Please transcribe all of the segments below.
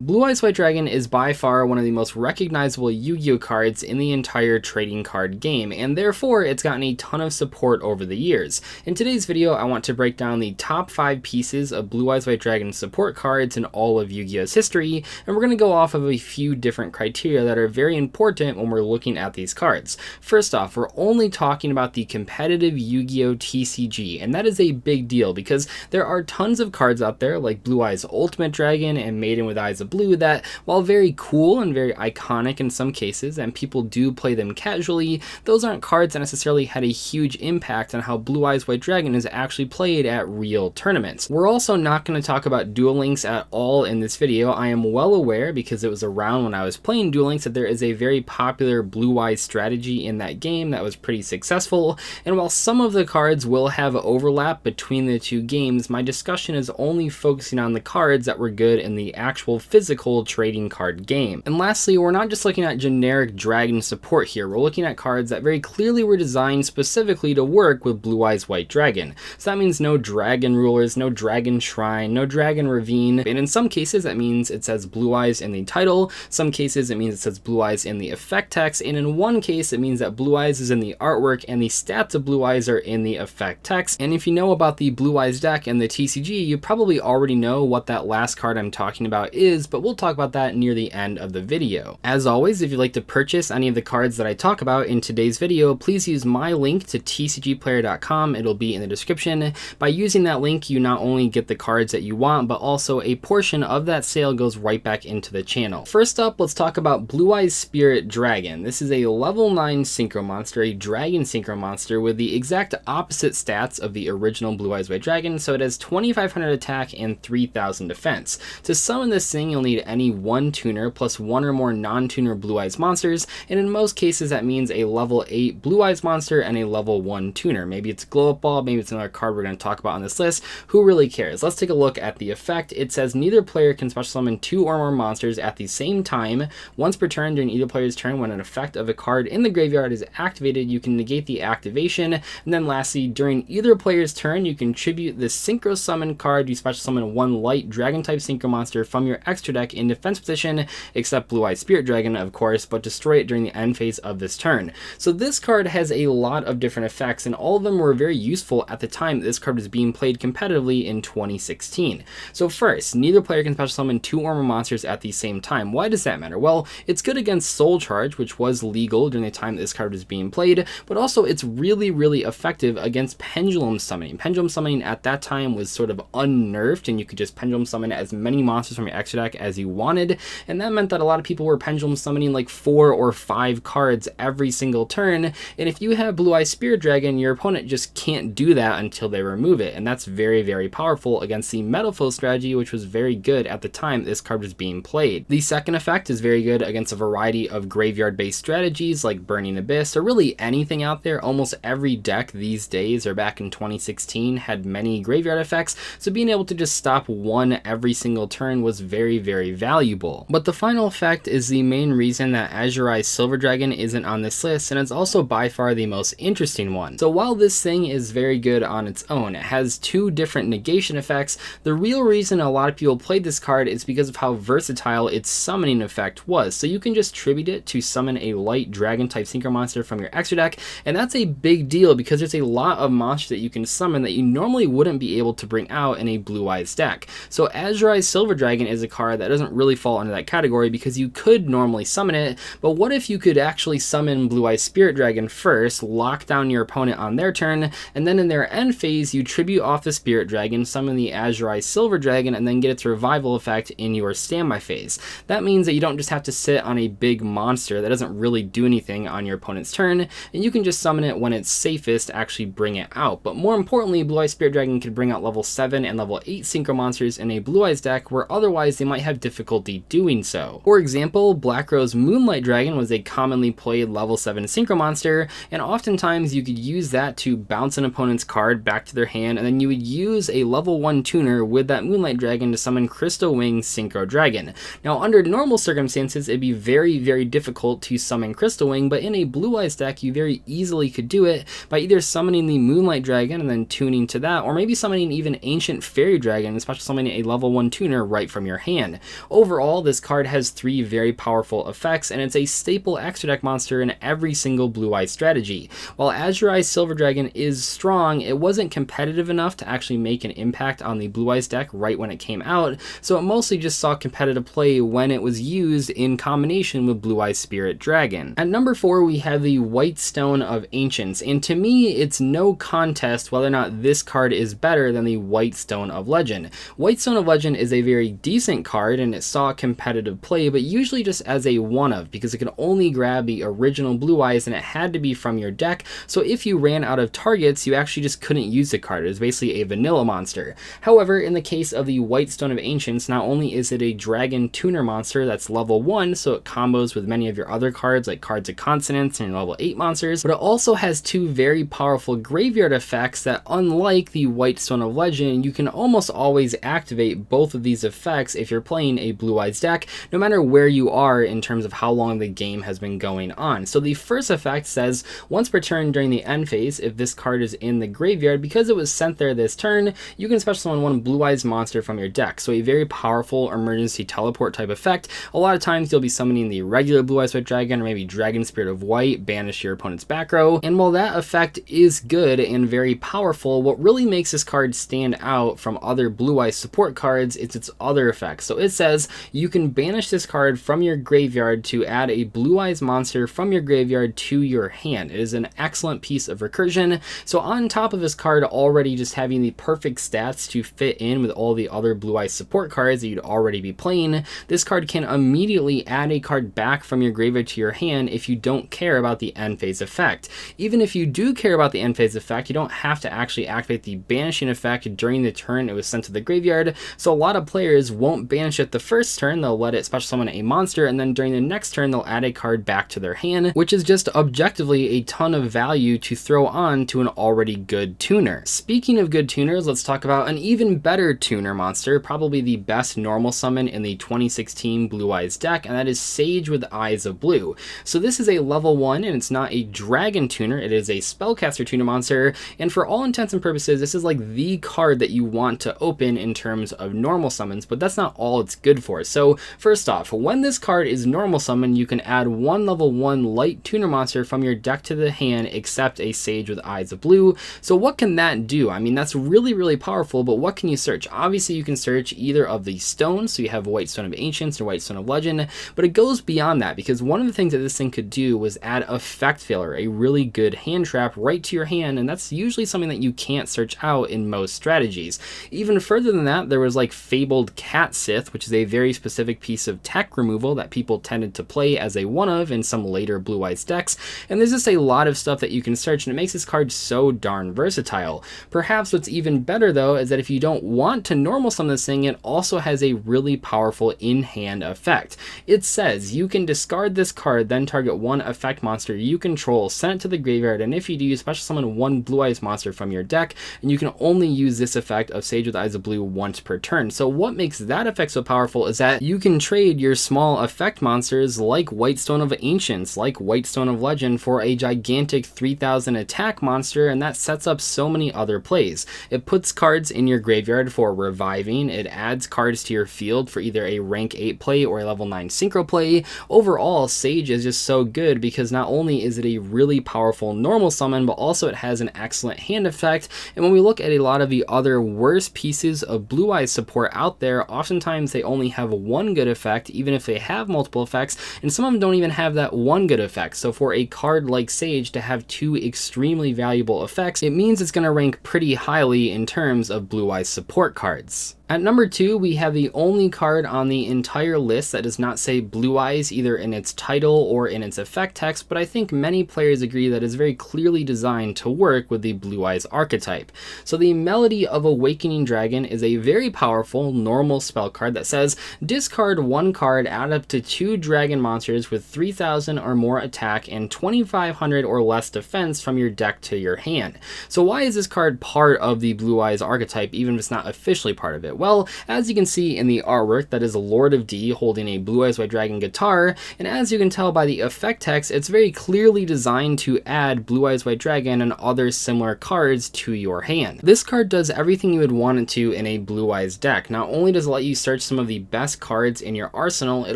Blue Eyes White Dragon is by far one of the most recognizable Yu-Gi-Oh cards in the entire trading card game, and therefore it's gotten a ton of support over the years. In today's video, I want to break down the top 5 pieces of Blue Eyes White Dragon support cards in all of Yu-Gi-Oh's history, and we're going to go off of a few different criteria that are very important when we're looking at these cards. First off, we're only talking about the competitive Yu-Gi-Oh TCG, and that is a big deal because there are tons of cards out there like Blue Eyes Ultimate Dragon and Maiden with Eyes of Blue that, while very cool and very iconic in some cases, and people do play them casually, those aren't cards that necessarily had a huge impact on how Blue Eyes White Dragon is actually played at real tournaments. We're also not going to talk about Duel Links at all in this video. I am well aware, because it was around when I was playing Duel Links, that there is a very popular Blue Eyes strategy in that game that was pretty successful, and while some of the cards will have overlap between the two games, my discussion is only focusing on the cards that were good in the actual physical trading card game. And lastly, we're not just looking at generic dragon support here, we're looking at cards that very clearly were designed specifically to work with Blue Eyes White Dragon. So that means no dragon rulers, no dragon shrine, no dragon ravine, and in some cases that means it says Blue Eyes in the title, some cases it means it says Blue Eyes in the effect text, and in one case it means that Blue Eyes is in the artwork and the stats of Blue Eyes are in the effect text. And if you know about the Blue Eyes deck and the TCG, you probably already know what that last card I'm talking about is, but we'll talk about that near the end of the video. As always, if you'd like to purchase any of the cards that I talk about in today's video, please use my link to tcgplayer.com. It'll be in the description. By using that link, you not only get the cards that you want, but also a portion of that sale goes right back into the channel. First up, let's talk about Blue Eyes Spirit Dragon. This is a level 9 synchro monster, a dragon synchro monster with the exact opposite stats of the original Blue Eyes White Dragon, so it has 2500 attack and 3000 defense. To summon this thing, you'll need any one tuner plus one or more non-tuner Blue Eyes monsters, and in most cases that means a level 8 Blue Eyes monster and a level 1 tuner. Maybe it's Glow Up Ball, maybe it's another card we're going to talk about on this list. Who really cares? Let's take a look at the effect. It says neither player can special summon 2 or more monsters at the same time. Once per turn during either player's turn, when an effect of a card in the graveyard is activated, you can negate the activation. And then lastly, during either player's turn, you can tribute the synchro summon card. You special summon one light dragon type synchro monster from your extra deck in defense position, except Blue Eyes Spirit Dragon, of course, but destroy it during the end phase of this turn. So this card has a lot of different effects, and all of them were very useful at the time that this card was being played competitively in 2016. So first, neither player can special summon 2 or more monsters at the same time. Why does that matter? Well, it's good against Soul Charge, which was legal during the time that this card was being played, but also it's really effective against pendulum summoning. Pendulum summoning at that time was sort of unnerved, and you could just pendulum summon as many monsters from your extra deck as you wanted, and that meant that a lot of people were pendulum summoning like 4 or 5 cards every single turn, and if you have Blue Eyes Spirit Dragon, your opponent just can't do that until they remove it, and that's very powerful against the Metal Foe strategy, which was very good at the time this card was being played. The second effect is very good against a variety of graveyard-based strategies like Burning Abyss, or really anything out there. Almost every deck these days, or back in 2016, had many graveyard effects, so being able to just stop one every single turn was very valuable. But the final effect is the main reason that Azure Eyes Silver Dragon isn't on this list, and it's also by far the most interesting one. So while this thing is very good on its own, it has 2 different negation effects. The real reason a lot of people played this card is because of how versatile its summoning effect was. So you can just tribute it to summon a light dragon type synchro monster from your extra deck, and that's a big deal because there's a lot of monsters that you can summon that you normally wouldn't be able to bring out in a Blue Eyes deck. So Azure Eyes Silver Dragon is a card that doesn't really fall under that category because you could normally summon it, but what if you could actually summon Blue Eyes Spirit Dragon first, lock down your opponent on their turn, and then in their end phase you tribute off the Spirit Dragon, summon the Azure Eyes Silver Dragon, and then get its revival effect in your standby phase. That means that you don't just have to sit on a big monster that doesn't really do anything on your opponent's turn, and you can just summon it when it's safest to actually bring it out. But more importantly, Blue Eyes Spirit Dragon can bring out level 7 and level 8 synchro monsters in a Blue Eyes deck where otherwise they might have difficulty doing so. For example, Black Rose Moonlight Dragon was a commonly played level 7 synchro monster, and oftentimes you could use that to bounce an opponent's card back to their hand, and then you would use a level 1 tuner with that Moonlight Dragon to summon Crystal Wing Synchro Dragon. Now under normal circumstances it'd be very difficult to summon Crystal Wing, but in a Blue Eyes deck you very easily could do it by either summoning the Moonlight Dragon and then tuning to that, or maybe summoning even Ancient Fairy Dragon and special summoning a level 1 tuner right from your hand. hand. Overall, this card has 3 very powerful effects, and it's a staple extra deck monster in every single Blue Eyes strategy. While Azure Eyes Silver Dragon is strong, it wasn't competitive enough to actually make an impact on the Blue Eyes deck right when it came out, so it mostly just saw competitive play when it was used in combination with Blue Eyes Spirit Dragon. At number 4, we have the White Stone of Ancients, and to me, it's no contest whether or not this card is better than the White Stone of Legend. White Stone of Legend is a very decent card, and it saw competitive play, but usually just as a one-of, because it could only grab the original Blue Eyes, and it had to be from your deck, so if you ran out of targets, you actually just couldn't use the card. It was basically a vanilla monster. However, in the case of the White Stone of Ancients, not only is it a dragon tuner monster that's level 1, so it combos with many of your other cards, like Cards of Consonance and level 8 monsters, but it also has 2 very powerful graveyard effects that, unlike the White Stone of Legend, you can almost always activate both of these effects if you're playing a Blue Eyes deck, no matter where you are in terms of how long the game has been going on. So the first effect says, once per turn during the end phase, if this card is in the graveyard, because it was sent there this turn, you can special summon one Blue Eyes monster from your deck. So a very powerful emergency teleport type effect. A lot of times you'll be summoning the regular Blue Eyes White Dragon, or maybe Dragon Spirit of White, banish your opponent's back row. And while that effect is good and very powerful, what really makes this card stand out from other Blue Eyes support cards is its other effects. So it says you can banish this card from your graveyard to add a Blue Eyes monster from your graveyard to your hand. It is an excellent piece of recursion. So on top of this card already just having the perfect stats to fit in with all the other Blue Eyes support cards that you'd already be playing, this card can immediately add a card back from your graveyard to your hand if you don't care about the end phase effect. Even if you do care about the end phase effect, you don't have to actually activate the banishing effect during the turn it was sent to the graveyard. So a lot of players won't banish it the first turn, they'll let it special summon a monster, and then during the next turn they'll add a card back to their hand, which is just objectively a ton of value to throw on to an already good tuner. Speaking of good tuners, let's talk about an even better tuner monster, probably the best normal summon in the 2016 Blue Eyes deck, and that is Sage with Eyes of Blue. So this is a level 1, and it's not a dragon tuner, it is a spellcaster tuner monster, and for all intents and purposes, this is like the card that you want to open in terms of normal summons, but that's not all it's good for. So first off, when this card is normal summon, you can add one level 1 light tuner monster from your deck to the hand except a Sage with Eyes of Blue. So what can that do? I mean, that's really powerful, but what can you search? Obviously you can search either of the stones, so you have White Stone of Ancients or White Stone of Legend, but it goes beyond that, because one of the things that this thing could do was add Effect Failure, a really good hand trap right to your hand, and that's usually something that you can't search out in most strategies. Even further than that, there was like Fabled Cat Sith, which is a very specific piece of tech removal that people tended to play as a one-of in some later Blue Eyes decks, and there's just a lot of stuff that you can search, and it makes this card so darn versatile. Perhaps what's even better though is that if you don't want to normal summon this thing, it also has a really powerful in-hand effect. It says you can discard this card, then target one effect monster you control, send it to the graveyard, and if you do, you special summon one Blue Eyes monster from your deck, and you can only use this effect of Sage with Eyes of Blue once per turn. So what makes that effect so powerful is that you can trade your small effect monsters like White Stone of Ancients, like White Stone of Legend, for a gigantic 3000 attack monster, and that sets up so many other plays. It puts cards in your graveyard for reviving, it adds cards to your field for either a rank 8 play or a level 9 synchro play. Overall, Sage is just so good because not only is it a really powerful normal summon, but also it has an excellent hand effect, and when we look at a lot of the other worst pieces of Blue Eyes support out there, oftentimes they only have one good effect, even if they have multiple effects, and some of them don't even have that one good effect. So for a card like Sage to have 2 extremely valuable effects, it means it's going to rank pretty highly in terms of Blue Eyes support cards. At number 2, we have the only card on the entire list that does not say Blue Eyes either in its title or in its effect text, but I think many players agree that it's very clearly designed to work with the Blue Eyes archetype. So the Melody of Awakening Dragon is a very powerful normal spell card that says discard one card, add up to 2 dragon monsters with 3000 or more attack and 2500 or less defense from your deck to your hand. So why is this card part of the Blue Eyes archetype even if it's not officially part of it? Well, as you can see in the artwork, that is Lord of D holding a Blue Eyes White Dragon guitar, and as you can tell by the effect text, it's very clearly designed to add Blue Eyes White Dragon and other similar cards to your hand. This card does everything you would want it to in a Blue Eyes deck. Not only does it let you search search some of the best cards in your arsenal, it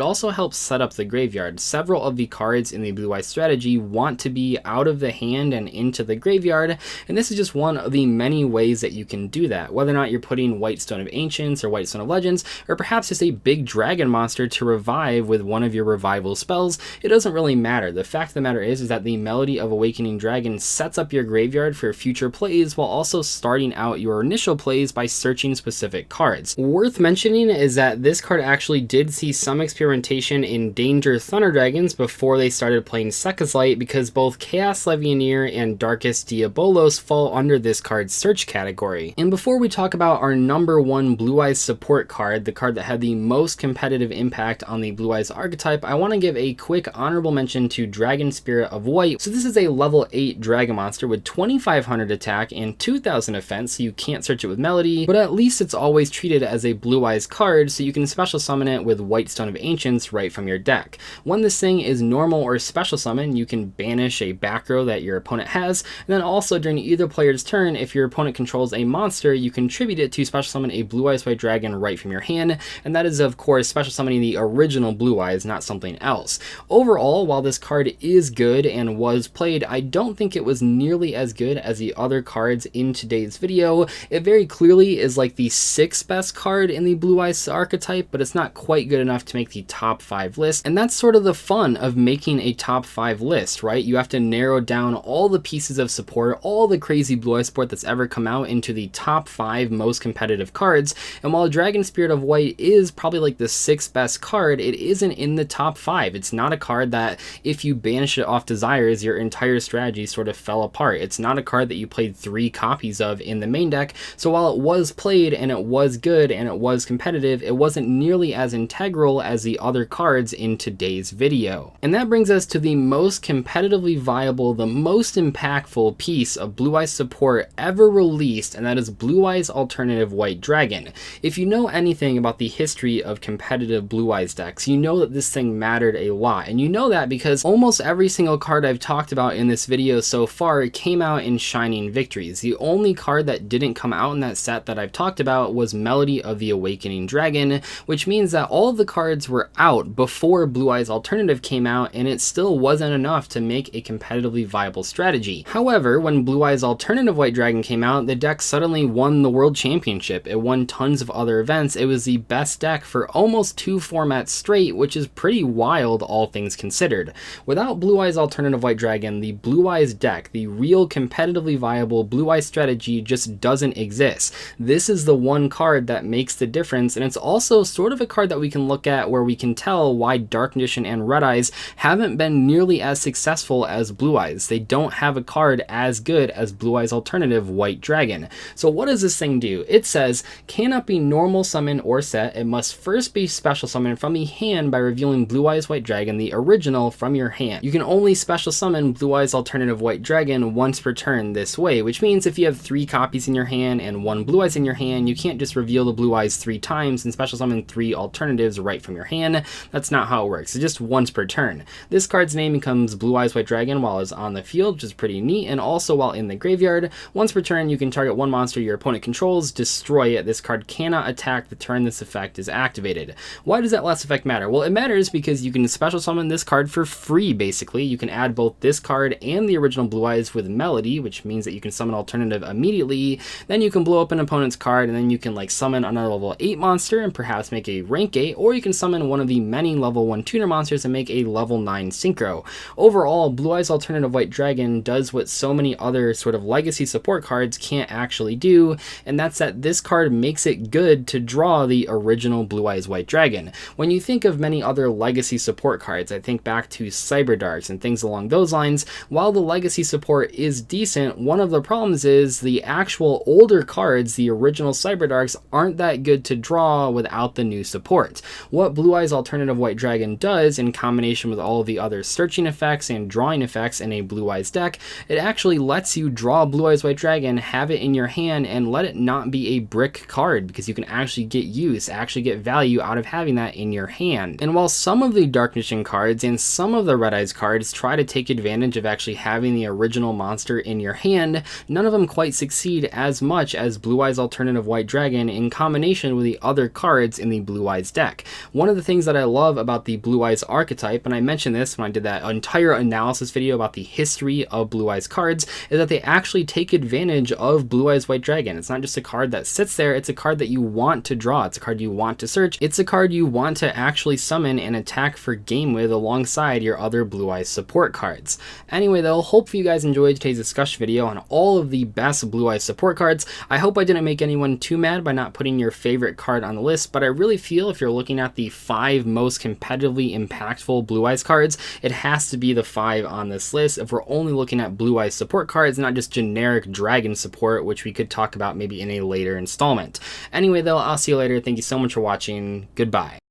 also helps set up the graveyard. Several of the cards in the Blue-Eyes strategy want to be out of the hand and into the graveyard, and this is just one of the many ways that you can do that. Whether or not you're putting White Stone of Ancients or White Stone of Legends, or perhaps just a big dragon monster to revive with one of your revival spells, it doesn't really matter. The fact of the matter is that the Melody of Awakening Dragon sets up your graveyard for future plays while also starting out your initial plays by searching specific cards. Worth mentioning is that this card actually did see some experimentation in Danger Thunder Dragons before they started playing Sekka's Light, because both Chaos Levianeer and Darkest Diabolos fall under this card's search category. And before we talk about our number one Blue-Eyes support card, the card that had the most competitive impact on the Blue-Eyes archetype, I want to give a quick honorable mention to Dragon Spirit of White. So this is a level 8 dragon monster with 2500 attack and 2000 defense, so you can't search it with Melody, but at least it's always treated as a Blue-Eyes card, so you can special summon it with White Stone of Ancients right from your deck. When this thing is normal or special summon, you can banish a back row that your opponent has, and then also during either player's turn, if your opponent controls a monster, you contribute it to special summon a Blue-Eyes White Dragon right from your hand, and that is of course special summoning the original Blue-Eyes, not something else. Overall, while this card is good and was played, I don't think it was nearly as good as the other cards in today's video. It very clearly is like the 6th best card in the Blue-Eyes archetype, but it's not quite good enough to make the top 5 list, and that's sort of the fun of making a top 5 list, right? You have to narrow down all the pieces of support, all the crazy Blue-Eyes support that's ever come out into the top 5 most competitive cards, and while Dragon Spirit of White is probably like the 6th best card, it isn't in the top 5. It's not a card that if you banish it off Desires, your entire strategy sort of fell apart. It's not a card that you played 3 copies of in the main deck, so while it was played and it was good and it was competitive, it wasn't nearly as integral as the other cards in today's video. And that brings us to the most competitively viable, the most impactful piece of Blue-Eyes support ever released, and that is Blue-Eyes Alternative White Dragon. If you know anything about the history of competitive Blue-Eyes decks, you know that this thing mattered a lot, and you know that because almost every single card I've talked about in this video so far came out in Shining Victories. The only card that didn't come out in that set that I've talked about was Melody of the Awakening Dragon, which means that all of the cards were out before Blue-Eyes Alternative came out, and it still wasn't enough to make a competitively viable strategy. However, when Blue-Eyes Alternative White Dragon came out, the deck suddenly won the World Championship. It won tons of other events. It was the best deck for almost 2 formats straight, which is pretty wild all things considered. Without Blue-Eyes Alternative White Dragon, the Blue-Eyes deck, the real competitively viable Blue-Eyes strategy, just doesn't exist. This is the one card that makes the difference, and it's also sort of a card that we can look at where we can tell why Dark Condition and Red Eyes haven't been nearly as successful as Blue-Eyes. They don't have a card as good as Blue-Eyes Alternative White Dragon. So what does this thing do? It says, cannot be normal summon or set. It must first be special summon from the hand by revealing Blue-Eyes White Dragon, the original, from your hand. You can only special summon Blue-Eyes Alternative White Dragon once per turn this way, which means if you have 3 copies in your hand and 1 Blue-Eyes in your hand, you can't just reveal the Blue-Eyes 3 times and special summon 3 alternatives right from your hand. That's not how it works. It's just once per turn. This card's name becomes Blue-Eyes White Dragon while it's on the field, which is pretty neat, and also while in the graveyard. Once per turn, you can target 1 monster your opponent controls, destroy it. This card cannot attack the turn this effect is activated. Why does that last effect matter? Well, it matters because you can special summon this card for free, basically. You can add both this card and the original Blue-Eyes with Melody, which means that you can summon Alternative immediately. Then you can blow up an opponent's card, and then you can like summon another level 8 monster and perhaps make a rank 8, or you can summon one of the many level 1 tuner monsters and make a level 9 synchro. Overall, Blue-Eyes Alternative White Dragon does what so many other sort of legacy support cards can't actually do, and that's that this card makes it good to draw the original Blue-Eyes White Dragon. When you think of many other legacy support cards, I think back to Cyberdarks and things along those lines. While the legacy support is decent, one of the problems is the actual older cards, the original Cyberdarks, aren't that good to draw without the new support. What Blue-Eyes Alternative White Dragon does, in combination with all of the other searching effects and drawing effects in a Blue-Eyes deck, it actually lets you draw Blue-Eyes White Dragon, have it in your hand, and let it not be a brick card, because you can actually get use, actually get value out of having that in your hand. And while some of the Dark Condition cards and some of the Red Eyes cards try to take advantage of actually having the original monster in your hand, none of them quite succeed as much as Blue-Eyes Alternative White Dragon in combination with the other other cards in the Blue Eyes deck. One of the things that I love about the Blue Eyes archetype, and I mentioned this when I did that entire analysis video about the history of Blue Eyes cards, is that they actually take advantage of Blue Eyes White Dragon. It's not just a card that sits there, it's a card that you want to draw, it's a card you want to search, it's a card you want to actually summon and attack for game with alongside your other Blue Eyes support cards. Anyway though, hopefully you guys enjoyed today's discussion video on all of the best Blue Eyes support cards. I hope I didn't make anyone too mad by not putting your favorite card on the list, but I really feel if you're looking at the 5 most competitively impactful Blue Eyes cards, it has to be the 5 on this list if we're only looking at Blue Eyes support cards, not just generic Dragon support, which we could talk about maybe in a later installment. Anyway though, I'll see you later. Thank you so much for watching. Goodbye.